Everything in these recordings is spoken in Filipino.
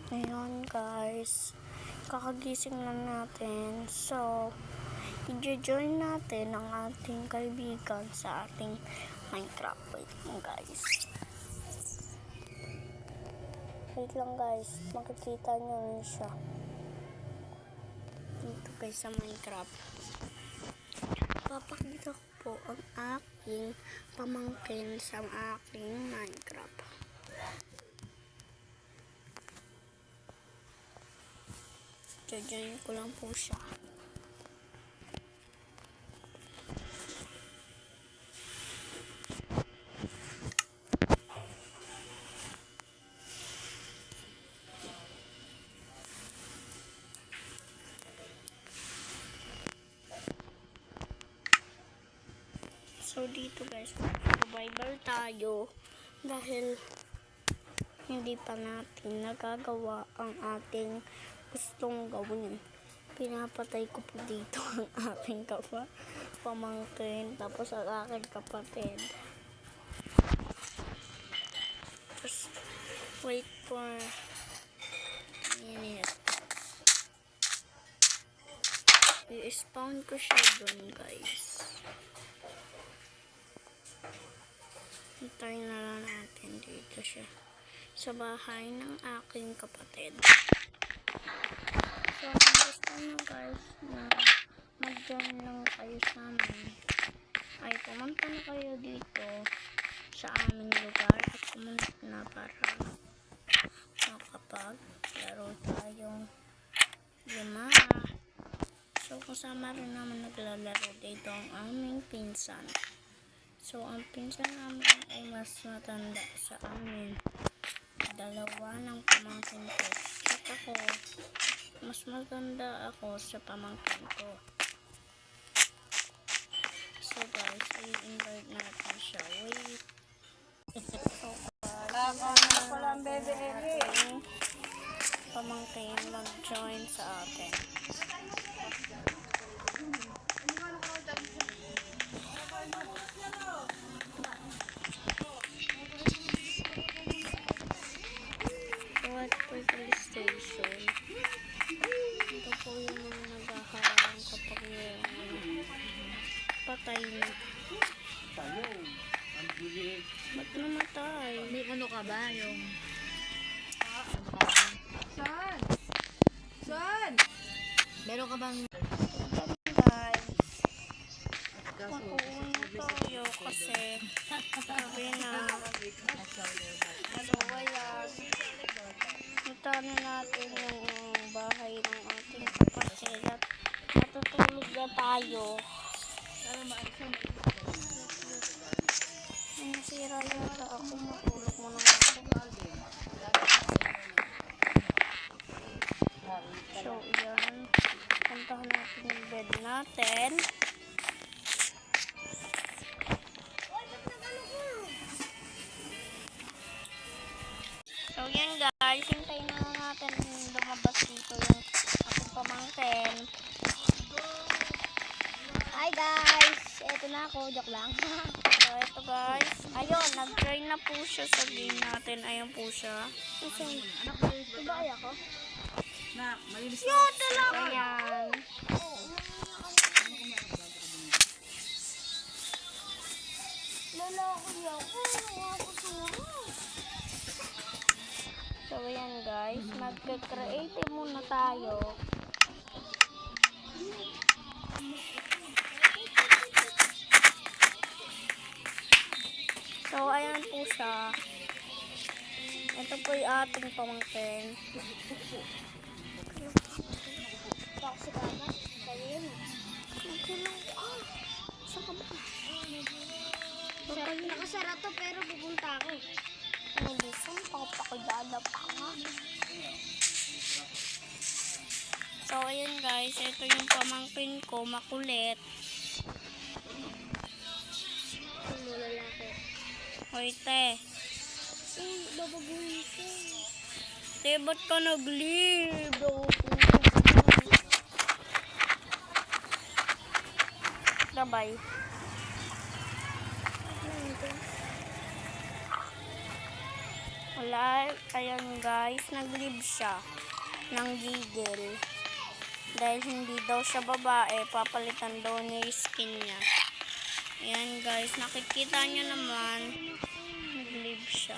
Ngayon guys, kakagising lang natin. So, i-join natin ang ating kaibigan sa ating Minecraft. Wait lang guys. Wait lang guys, makikita nyo rin siya. Dito guys sa Minecraft. Papakita ko po ang aking pamangkin sa aking Minecraft. Join ko lang po siya. So dito guys, survival tayo dahil hindi pa natin nagagawa ang ating gustong gawin. Pinapatay ko po dito ang aking pamangkin, tapos ang aking kapatid. Just wait for a minute. I-spawn ko siya dun guys. Hintayin na lang natin dito siya sa bahay ng aking kapatid. So, kung gusto nyo guys na mag-join lang kayo sa amin, ay pumunta na kayo dito sa aming lugar at pumunta na para makapaglaro tayong lima. So, kasama rin naman naglalaro dito ang aming pinsan. So, ang pinsan namin ay mas matanda sa amin. Dalawa ng pamangkin ko. At ako, mas maganda ako sa pamangkin ko. So guys, i-invite natin siya. Wait. So guys, pala ang bebe natin pamangkin mag-join sa atin. What police station? Ito po yung mga naghaharang kapag yung patay na. Ba't namatay? May ano ka ba? Yung... Saan? Saan? Meron ka bang... Guys, makuuna tayo kasi sabi na wala. Punta na natin yung bahay ng ating kapatid at matutulog na tayo. Ay, nasira yata ako. Matulog mo naman ako. So, yan. Puntahan natin yung bed natin. So, yan guys. Hintayin na lang natin lumabas dito yung aking pamangkin. Hi guys! Eto na ako. Joke lang. So, eto guys. Ayun, nag-join na po siya sa game natin. Ayun po siya. Diba ay ako? Na, malinis Yo, talaga! Ayan. Lalaki ako. Ako sumunod. So, ayan guys. Mag-creative muna tayo. So, ayan po siya. Ito po yung ating pamangkin. Ako sa kama. Kaya yun. Magkulong ka. Saan ka ba? Nakasara to pero pupunta ako. Hindi saan. Pakapakidala pa nga. So, ayan guys. Ito yung pamangkin ko. Makulit. Ano lalaki? Hoy, te. Uy, babaguhin ko. Te, ba't ka nag-leave? Gabay. Wala, ayan guys, nag-leave siya ng gigil. Dahil hindi daw siya babae, papalitan daw niya yung skin niya. Ayan guys, nakikita niyo naman, nag-leave siya.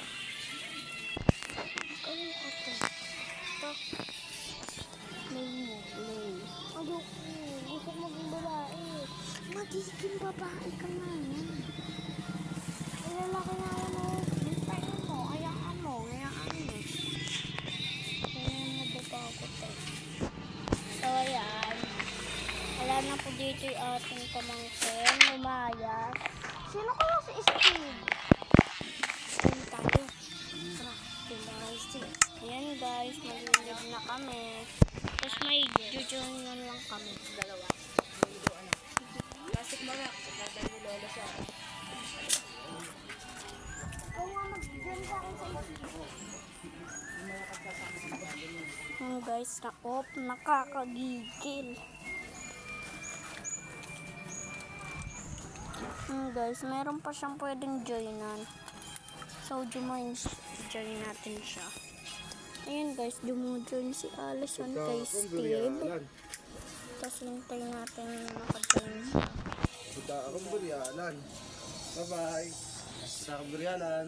Ayun ate. Ito. Play mo, play. Ayoko. Gusto ko maging babae. Magiging babae ka na yan. Ay, lalaki na yan o. Hintayin mo, hayaan mo, hayaan mo. Ayan, nababagot eh. So, ayan. Wala na po dito yung ating pamangkin, lumayas. Sino kaya si Steve? Ayan tayo. Tara, pinarisi. Ayan guys, malilib na kami. Tapos may jujunan lang kami. Dalawa. Plastic mo nga. Pagkatay ni Lola siya. Oo nga, mag-dyan sa akin sa Ayan guys, na-off, nakakagigil. Guys, meron pa siyang pwedeng joinan. So, join natin siya. Ayan guys, join si Allison kay Steve. Tapos hintayin natin na makajoin siya. Punta akong Burianan. Bye-bye. Sa akong Burianan.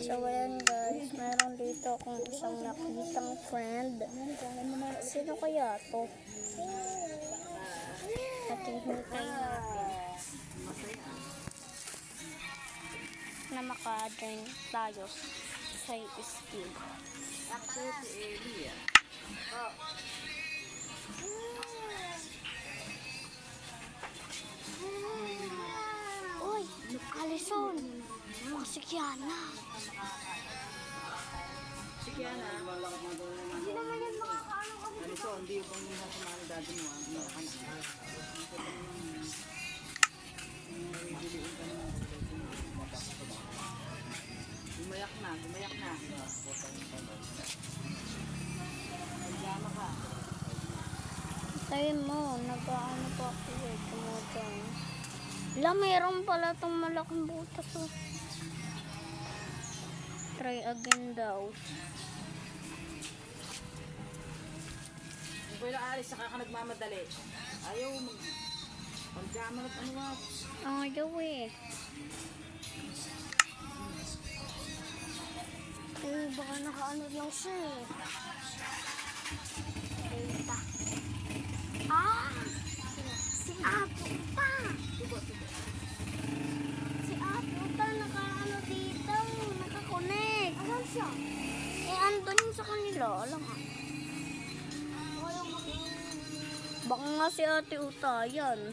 So, ayan guys, meron dito akong isang nakitang friend. Sino kaya to? At hintayin natin na maka-join tayo sa Steve. Ako si Elia. Uy, Allison. Si Kiana. Si Kiana. Hindi naman yan makakaano kasi. Ano so, hindi yung pang mga sumali dati mo. Ano ka na. Gumayak na, gumayak na. Pagkama ka. Tayo mo, nag-ano pa ako eh, tumutong. Wala, mayroon pala itong malaking butas oh. Try again daw. Kung kailang alis, saka ka nagmamadali. Ayaw mag... Pagkama at ano nga. Ayaw eh. Eh, baka nakaano lang siya eh. Data. Ah! Si Apo pa! Si Apo pa nakaano dito. Nakakonect. Alam siya? Eh, andun yun sa kanila. Alam nga. Walang mag- Baka nga si Ate Uta yan.